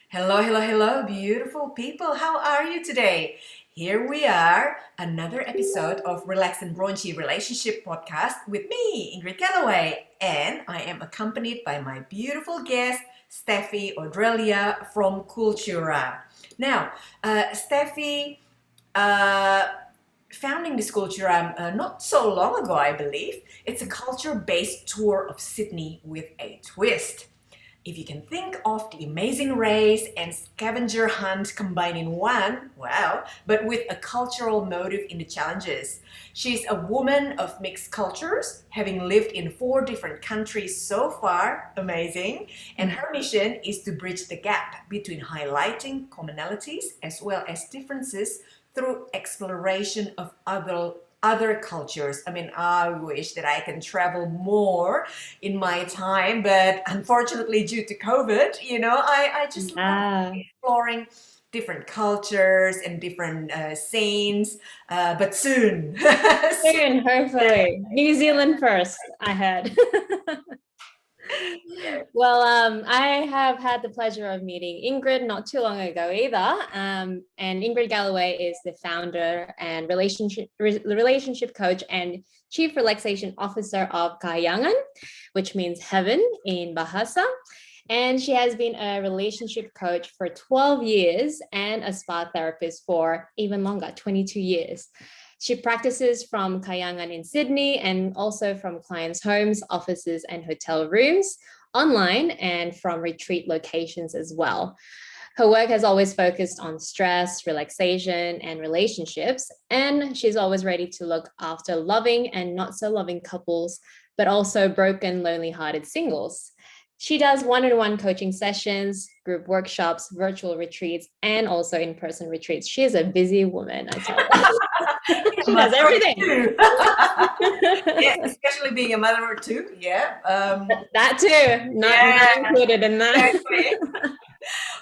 Hello, hello, hello, beautiful people. How are you today? Here we are, another episode of Relax and Raunchy Relationship Podcast with me, Ingrid Galloway. And I am accompanied by my beautiful guest, Steffi Audrelia from Cultura. Now, Steffi uh, founding this Cultura not so long ago, I believe. It's a culture-based tour of Sydney with a twist. If you can think of the amazing race and scavenger hunt combined in one, wow, but with a cultural motive in the challenges. She's a woman of mixed cultures, having lived in 4 different countries so far, amazing, and her mission is to bridge the gap between highlighting commonalities as well as differences through exploration of other cultures. I mean, I wish that I can travel more in my time, but unfortunately, due to COVID, I just love Ah, exploring different cultures and different scenes. But soon, soon. soon, hopefully. New Zealand first, I had. Well, I have had the pleasure of meeting Ingrid not too long ago either. And Ingrid Galloway is the founder and relationship coach and chief relaxation officer of KAHYANGAN, which means heaven in Bahasa. And she has been a relationship coach for 12 years and a spa therapist for even longer, 22 years. She practices from Kayangan in Sydney and also from clients' homes, offices, and hotel rooms, online, and from retreat locations as well. Her work has always focused on stress, relaxation, and relationships, and she's always ready to look after loving and not so loving couples, but also broken, lonely hearted singles. She does one-on-one coaching sessions, group workshops, virtual retreats, and also in-person retreats. She is a busy woman, I tell you. She does Mother of everything. two. Yes, especially being a mother of two. Yeah. That too, not Yeah, included in that. exactly.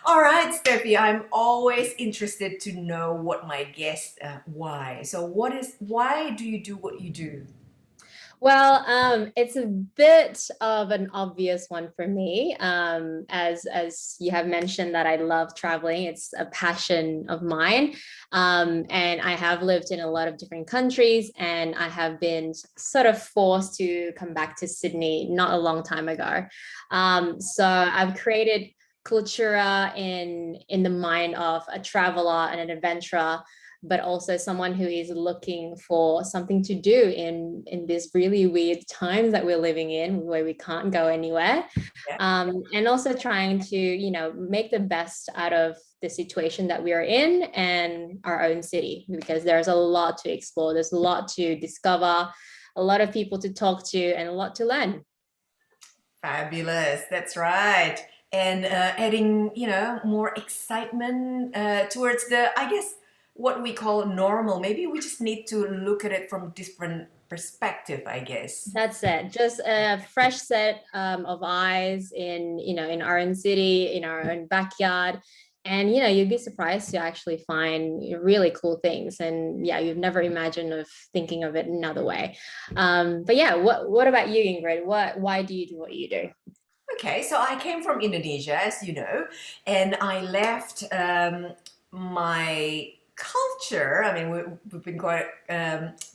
All right, Steffi, I'm always interested to know what my guests why. So why do you do what you do? Well, it's a bit of an obvious one for me. As you have mentioned that I love traveling, it's a passion of mine, and I have lived in a lot of different countries, and I have been sort of forced to come back to Sydney not a long time ago. So I've created cultura in the mind of a traveler and an adventurer, but also someone who is looking for something to do in this really weird times that we're living in where we can't go anywhere, Yeah, and also trying to make the best out of the situation that we are in and our own city, because there's a lot to explore, there's a lot to discover, a lot of people to talk to, and a lot to learn. fabulous. That's right. And adding, more excitement towards I guess, what we call normal. Maybe we just need to look at it from different perspective, I guess. That's it. Just a fresh set of eyes in our own city, in our own backyard. And you'd be surprised to actually find really cool things. And yeah, you've never imagined of thinking of it another way. But yeah, what about you, Ingrid? Why do you do what you do? Okay, so I came from Indonesia, as you know, and I left my culture. I mean, we've been quite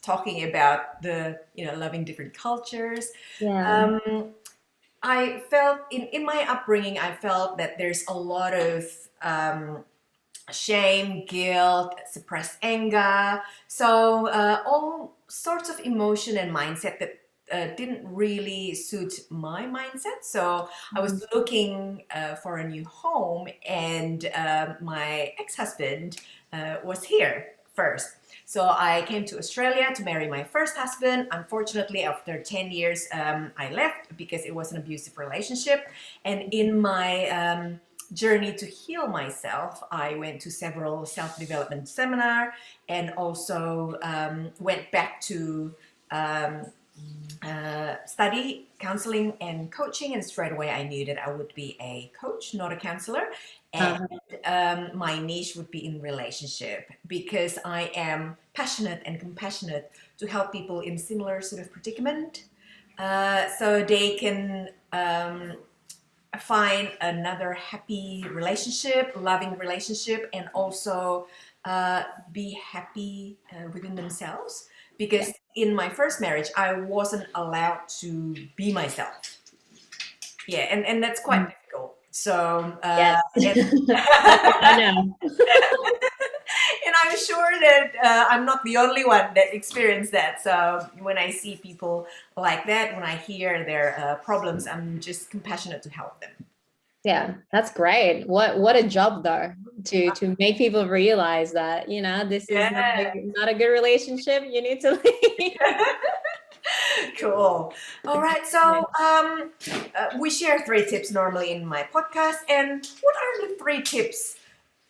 talking about loving different cultures. Yeah. Um, I felt in my upbringing, I felt that there's a lot of shame, guilt, suppressed anger. So all sorts of emotion and mindset that didn't really suit my mindset. So I was looking for a new home, and my ex-husband was here first. So I came to Australia to marry my first husband. Unfortunately, after 10 years, I left because it was an abusive relationship. And in my journey to heal myself, I went to several self-development seminar, and also went back to um, study counseling and coaching, and straight away I knew that I would be a coach, not a counselor, and Uh, my niche would be in relationship, because I am passionate and compassionate to help people in similar sort of predicament, so they can find another happy relationship, loving relationship, and also be happy within themselves. Yeah. Because in my first marriage, I wasn't allowed to be myself. Yeah, and that's quite Mm. difficult. So, Yes. and, I know. and I'm sure that I'm not the only one that experienced that. So when I see people like that, when I hear their problems, I'm just compassionate to help them. Yeah, that's great. What a job though, to make people realize that, this is not Yeah. not a good relationship. You need to leave. Cool. All right. Yeah. So we share 3 tips normally in my podcast. And what are the 3 tips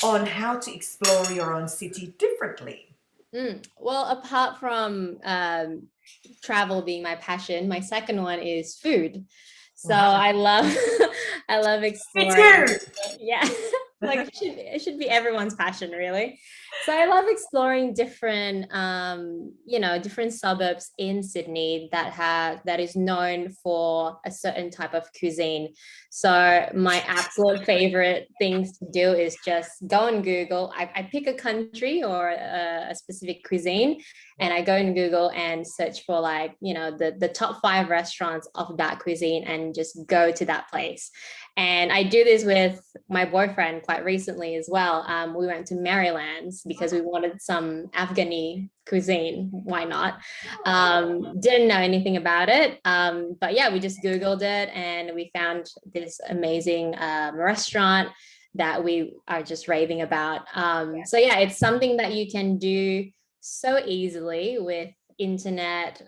on how to explore your own city differently? Well, apart from travel being my passion, my second one is food. So Wow. I love I love Me exploring. too. Yeah, like it should be everyone's passion, really. So I love exploring different different suburbs in Sydney that is known for a certain type of cuisine. So my absolute favorite things to do is just go on Google. I pick a country or a specific cuisine, and I go in Google and search for, like, the top 5 restaurants of that cuisine and just go to that place. And I do this with my boyfriend quite recently as well. We went to Maryland's because we wanted some Afghani cuisine. Why not? Didn't know anything about it. But yeah, we just Googled it and we found this amazing restaurant that we are just raving about. So yeah, it's something that you can do so easily with internet,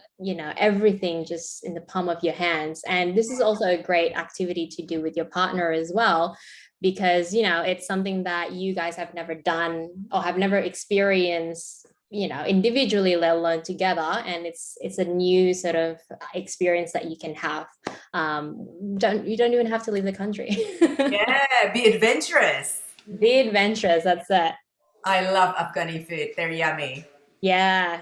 everything just in the palm of your hands. And this is also a great activity to do with your partner as well, because it's something that you guys have never done or have never experienced, individually, let alone together. And it's a new sort of experience that you can have. You don't even have to leave the country. Yeah, be adventurous. Be adventurous, that's it. I love Afghani food. They're yummy. Yeah.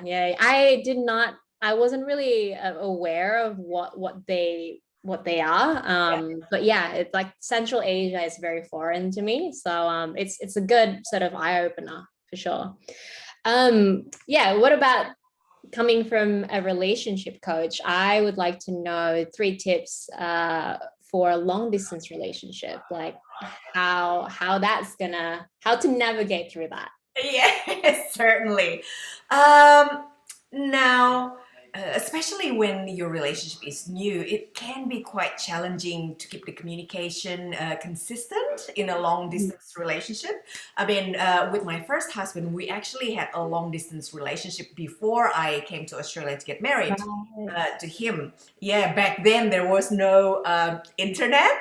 I wasn't really aware of what they are. Yeah. But yeah, it's like Central Asia is very foreign to me. So it's a good sort of eye opener for sure. Yeah, what about coming from a relationship coach? I would like to know 3 tips for a long distance relationship, like how to navigate through that. Yes, certainly. Um, Now, especially when your relationship is new, it can be quite challenging to keep the communication consistent in a long distance relationship. I mean, with my first husband, we actually had a long distance relationship before I came to Australia to get married. Right. To him, yeah, back then there was no internet,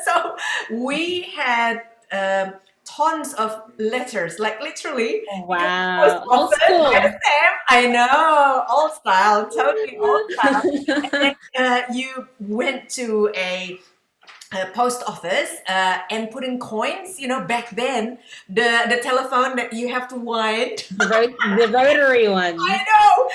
so we had tons of letters, like literally you go to the post Wow, old office, get a school. stamp. I know, old style, totally old style. And then you went to a post office and put in coins. Back then, the telephone that you have to wind. The rotary I ones. know,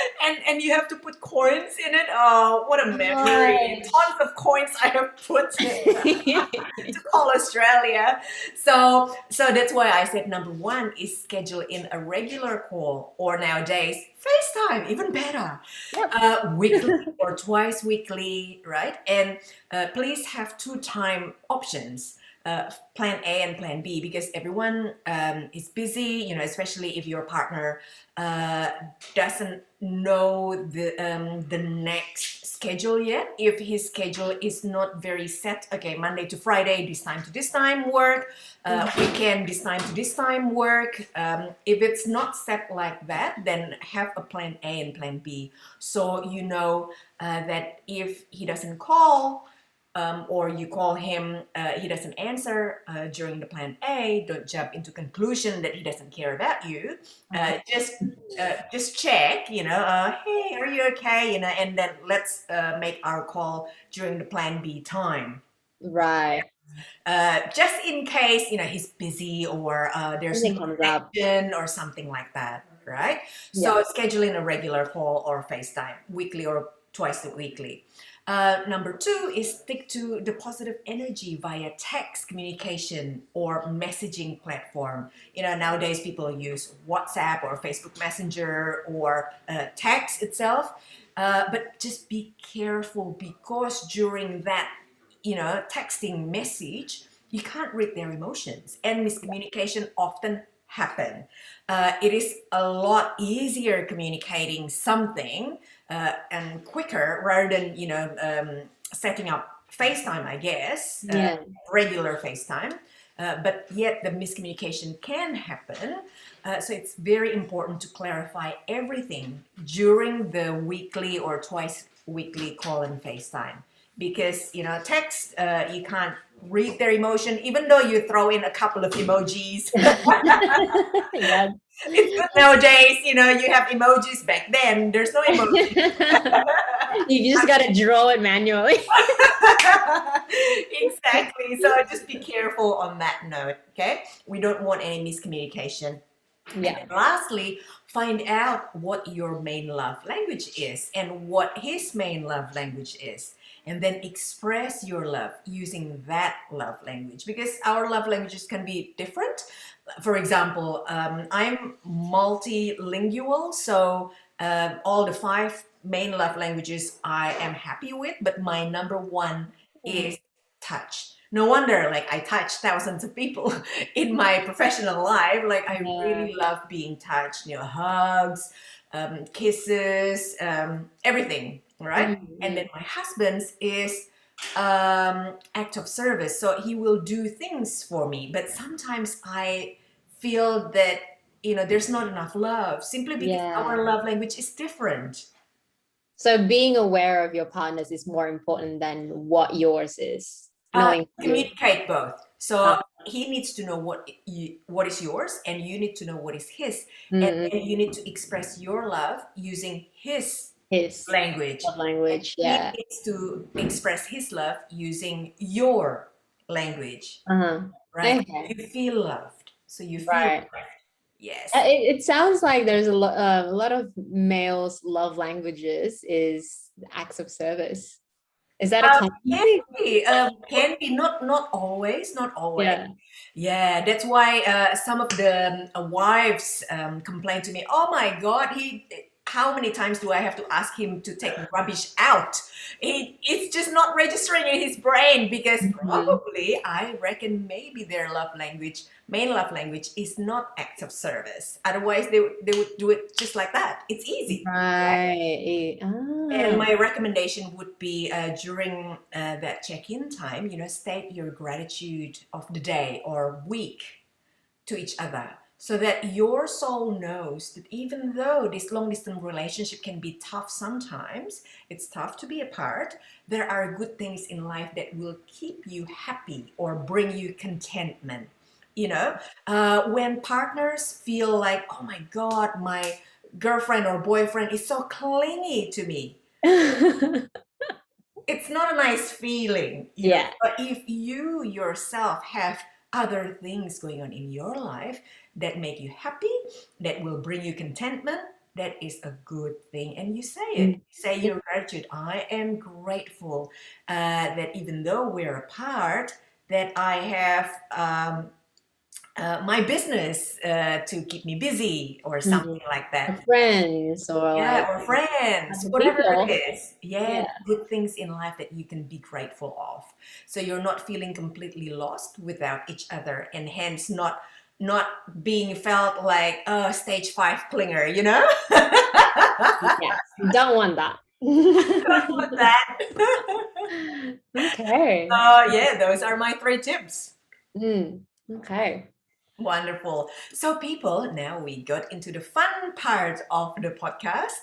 and you have to put coins in it. Oh, what a memory! Gosh. Tons of coins I have put to call Australia. So that's why I said number one is schedule in a regular call, or nowadays FaceTime, even better, Yep. weekly or twice weekly, right? And please have 2 time options. Plan A and plan B, because everyone is busy, especially if your partner uh, doesn't know the next schedule yet. If his schedule is not very set, okay, Monday to Friday, this time to this time work, weekend, this time to this time work. If it's not set like that, then have a plan A and plan B. So that if he doesn't call, or you call him, he doesn't answer during the plan A, don't jump into conclusion that he doesn't care about you. Just check, hey, are you okay? And then let's make our call during the plan B time. Right. Just in case, he's busy, or there's no Something comes up. connection or something like that, right? Yeah. So scheduling a regular call or FaceTime, weekly or twice a weekly. Number two is stick to the positive energy via text communication or messaging platform. Nowadays people use WhatsApp or Facebook Messenger or text itself. But just be careful because during that, texting message, you can't read their emotions and miscommunication often happen. It is a lot easier communicating something and quicker rather than setting up FaceTime, I guess, Yeah. regular FaceTime. But yet the miscommunication can happen. So it's very important to clarify everything during the weekly or twice weekly call and FaceTime. Because text, you can't read their emotion, even though you throw in a couple of emojis. Yeah. It's good nowadays, you have emojis. Back then there's no emoji. You just got to draw it manually. Exactly. So just be careful on that note, okay? We don't want any miscommunication. Yeah. And lastly, find out what your main love language is and what his main love language is. And then express your love using that love language, because our love languages can be different. For example, I'm multilingual, so all the five main love languages I am happy with, but my number one is touch. No wonder, like, I touch thousands of people in my professional life. Like, I Yeah. really love being touched, hugs, kisses, everything, right? And then my husband's is act of service. So he will do things for me, but sometimes I feel that there's not enough love simply because our Yeah. love language is different. So being aware of your partners is more important than what yours is. Knowing you. Communicate both. So he needs to know what is yours, and you need to know what is his, and Mm, then you need to express your love using his his language, love and language. he Yeah. needs to express his love using your language, Uh-huh. right? Okay. You feel loved, so you feel Right. loved. Yes. It sounds like there's a lot of males' love languages is acts of service. Is that a common Can thing? be, not always, not always. Yeah. Yeah, that's why some of the wives complain to me. Oh my God, how many times do I have to ask him to take rubbish out? It's just not registering in his brain because Mhm. probably I reckon maybe their love language, main love language, is not acts of service. Otherwise, they would do it just like that. It's easy. Right. And Ah. my recommendation would be during that check-in time, state your gratitude of the day or week to each other so that your soul knows that even though this long distance relationship can be tough sometimes, it's tough to be apart, there are good things in life that will keep you happy or bring you contentment. When partners feel like, oh my God, my girlfriend or boyfriend is so clingy to me, it's not a nice feeling. Yeah. But if you yourself have other things going on in your life that make you happy, that will bring you contentment, that is a good thing. And you say it. Mm. Say your gratitude. I am grateful that even though we're apart, that I have my business to keep me busy or Mhm. something like that. Or friends or Yeah, like or friends, other whatever it people. is. Yeah, Yeah. good things in life that you can be grateful of. So you're not feeling completely lost without each other, and hence not being felt like stage five clinger, Yes. Don't want that. Don't want that. Okay. Yeah, those are my three tips. Mm. Okay. Wonderful. So, people, now we got into the fun part of the podcast,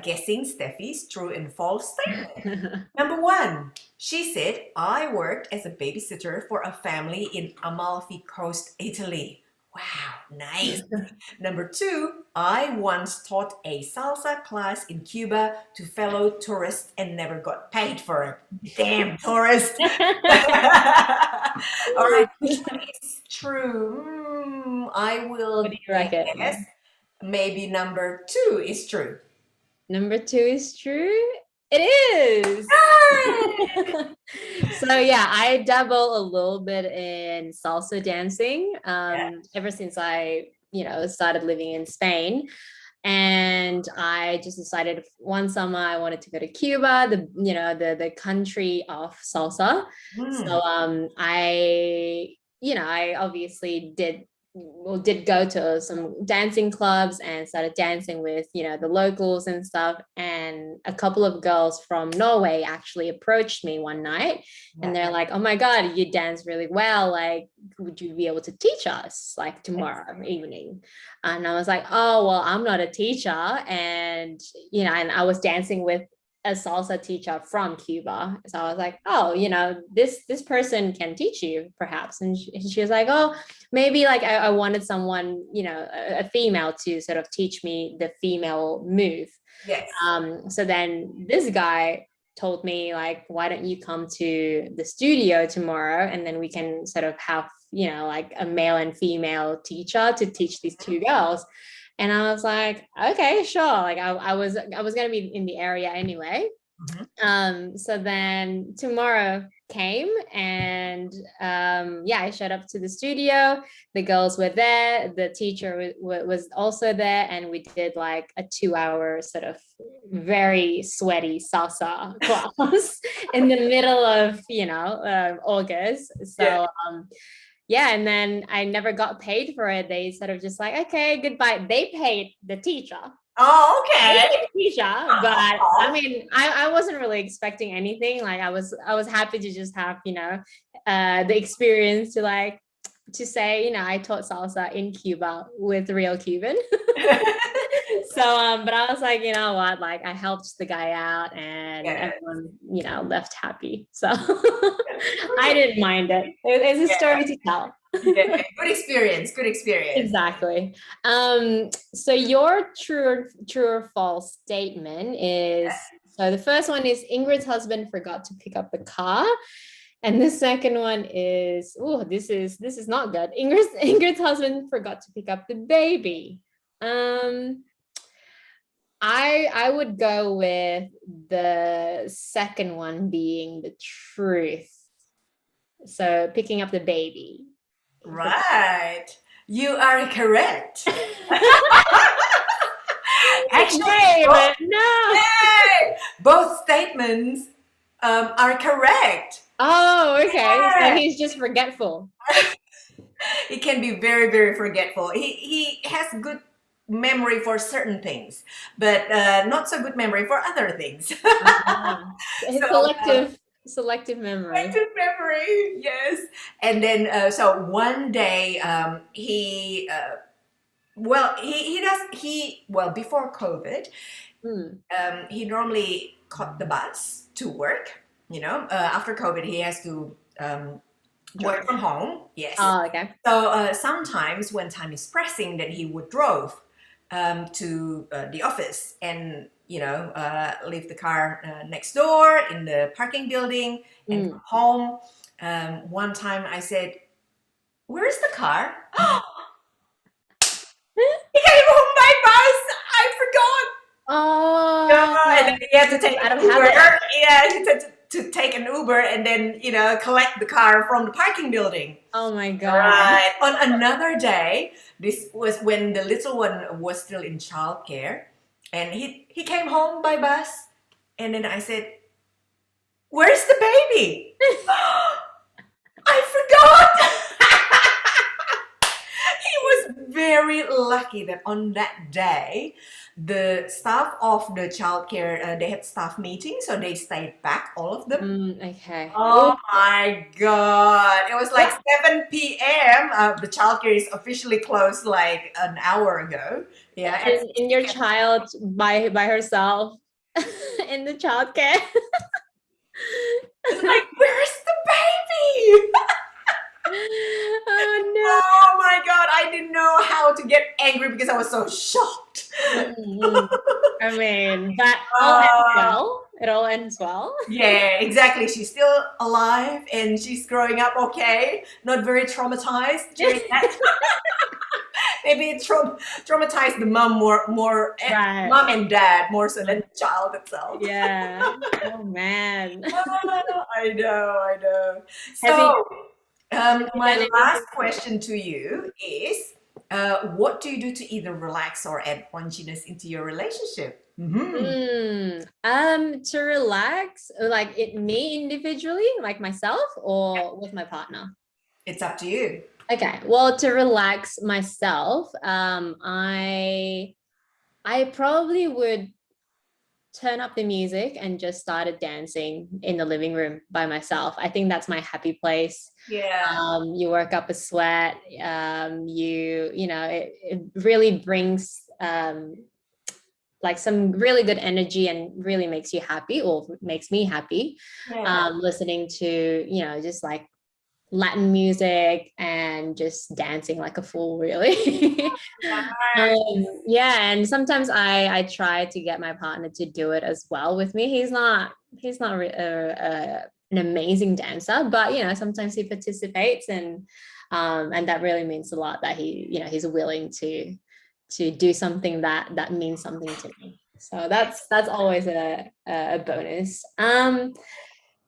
guessing Steffi's true and false statement. Number one, she said, I worked as a babysitter for a family in Amalfi Coast, Italy. Wow, nice. Number two, I once taught a salsa class in Cuba to fellow tourists and never got paid for it. Damn tourist. All right, which one is true? I What will do you guess reckon? maybe number two is true. Number two is true. It is. Yay! So yeah, I dabble a little bit in salsa dancing Yeah. ever since I, started living in Spain. And I just decided one summer I wanted to go to Cuba, the country of salsa. So Mm. I obviously did go to some dancing clubs and started dancing with the locals and stuff. And a couple of girls from Norway actually approached me one night, and Yeah. they're like, "Oh my god, you dance really well, like would you be able to teach us like tomorrow evening?" And I was like, "Oh well, I'm not a teacher." And and I was dancing with a salsa teacher from Cuba. So I was like, "Oh, this person can teach you perhaps." And she was like, "Oh, maybe like I wanted someone, a female to sort of teach me the female move." Yes. So then this guy told me like, "Why don't you come to the studio tomorrow, and then we can sort of have, like a male and female teacher to teach these two girls." And I was like, "Okay, sure." Like I was gonna be in the area anyway. Mhm. So then tomorrow came, and yeah, I showed up to the studio. The girls were there, the teacher was also there, and we did like a 2 hour sort of very sweaty salsa class in the middle of August. Yeah. So yeah, and then I never got paid for it. They sort of just like, "Okay, goodbye." They paid the teacher. Oh, They okay. paid the teacher, but I Oh, mean, I wasn't really expecting anything. Like I was happy to just have, the experience to like to say, I taught salsa in Cuba with real Cuban. So but I was like, you know what, like I helped the guy out, and yeah. everyone, left happy. So I didn't mind it. It's a story to tell. Yeah. Good experience. Good experience. Exactly. So your true or false statement is, so the first one is Ingrid's husband forgot to pick up the car. And the second one is, oh, this is not good. Ingrid's husband forgot to pick up the baby. Um, I would go with the second one being the truth. So picking up the baby. Right. You are correct. Actually, Yay, both, but no. yay! Both statements are correct. Oh, okay. So Yeah. he's just forgetful. He can be very, very forgetful. He has good memory for certain things, but not so good memory for other things. His So selective memory. selective memory, yes. And then so one day he does he well before COVID Hmm. he normally caught the bus to work. After COVID he has to work from home. Yes. Oh, okay. So sometimes when time is pressing, then he would drove to the office and leave the car next door in the parking building and Mm. come home. One time I said, "Where's the car?" He came home by bus. I forgot. Oh, Yeah, and then he had to take out an of Uber. habit. Yeah, he had to take an Uber and then collect the car from the parking building. Oh my God. Right. On another day, this was when the little one was still in childcare, and he came home by bus, and then I said, "Where's the baby?" I forgot. He was very lucky that on that day, the staff of the childcare they had staff meeting, so they stayed back, all of them. Okay. Oh, Oh my God. It was like what? 7 p.m. The childcare is officially closed like an hour ago. Yeah, at 6 In your p.m. child by herself in the childcare. It's like, where's the baby? Oh Oh my God. I didn't know how to get angry because I was so shocked. no. Mhm. I mean, that all ends Uh, well. It all ends well. yeah, exactly. She's still alive and she's growing up okay, not very traumatized during that Maybe it traumatized the mom more Right. mom and dad more so than the child itself. Yeah. Oh man. I know. Have you So, done my last anything? question to you is, what do you do to either relax or add punchiness into your relationship? To relax, like me individually, like myself, or with my partner? It's up to you. Okay, well, to relax myself, I probably would turn up the music and just started dancing in the living room by myself. I think that's my happy place. Yeah. You work up a sweat. It really brings like some really good energy and really makes you happy, or makes me happy. Yeah. Listening to, just like Latin music and just dancing like a fool, really. Yeah, and sometimes I try to get my partner to do it as well with me. He's not an amazing dancer, but sometimes he participates, and that really means a lot that he's willing to do something that means something to me. So that's always a bonus.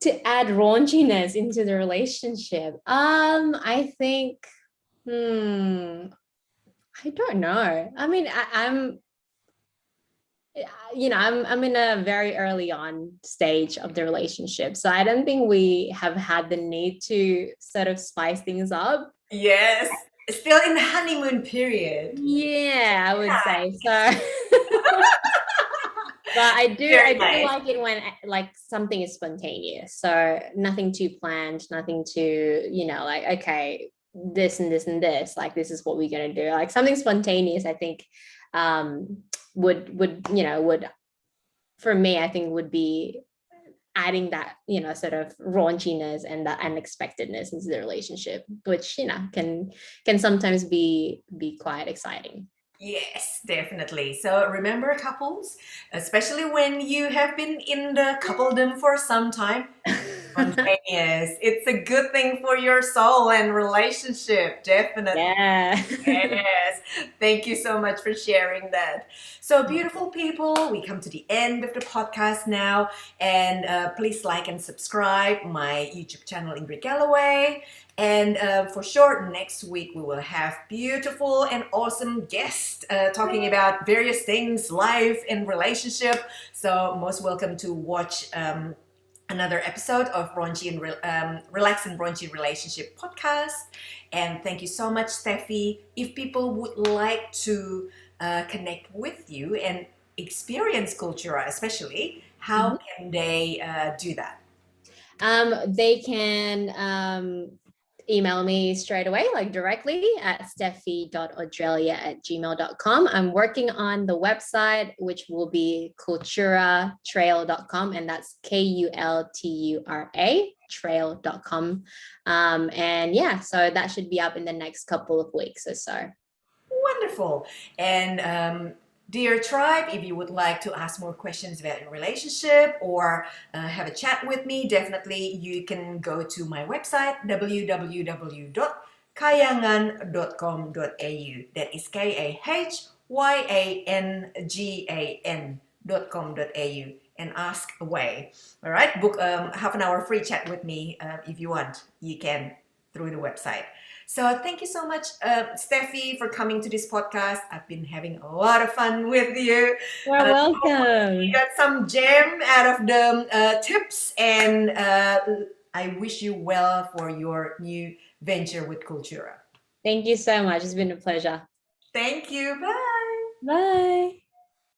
To add raunchiness into the relationship, I think, I don't know. I mean, I'm in a very early on stage of the relationship, so I don't think we have had the need to sort of spice things up. Yes. Still in the honeymoon period. Yeah, I would say so. But I do Very I do nice. like it when like something is spontaneous. So nothing too planned, nothing too, like, okay, this and this and this, like this is what we're gonna do. Like something spontaneous, I think um would for me, I think would be adding that, sort of raunchiness and that unexpectedness into the relationship, which, can sometimes be quite exciting. Yes, definitely. So remember, couples, especially when you have been in the coupledom for some time, spontaneous. It's a good thing for your soul and relationship, definitely. Yeah. Yes, thank you so much for sharing that. So, beautiful people, we come to the end of the podcast now. And please like and subscribe my YouTube channel, Ingrid Galloway. And for sure, next week we will have beautiful and awesome guests talking about various things, life and relationship. So, most welcome to watch. Another episode of Raunchy and Relax and Raunchy Relationship podcast. And thank you so much, Steffi. If people would like to connect with you and experience Cultura, especially, how can they do that? They can email me straight away, like directly at steffi.audrelia@gmail.com. I'm working on the website, which will be culturatrail.com, and that's KULTURA trail.com. And yeah, so that should be up in the next couple of weeks or so. Wonderful. And dear tribe, if you would like to ask more questions about your relationship or have a chat with me, definitely you can go to my website www.kahyangan.com.au. That is KAHYANGAN.com.au, and ask away. All right, book half an hour free chat with me if you want. You can through the website. So thank you so much, Steffi, for coming to this podcast. I've been having a lot of fun with you. You're You welcome. got some gem out of the tips, and I wish you well for your new venture with Cultura. Thank you so much. It's been a pleasure. Thank you. Bye. Bye.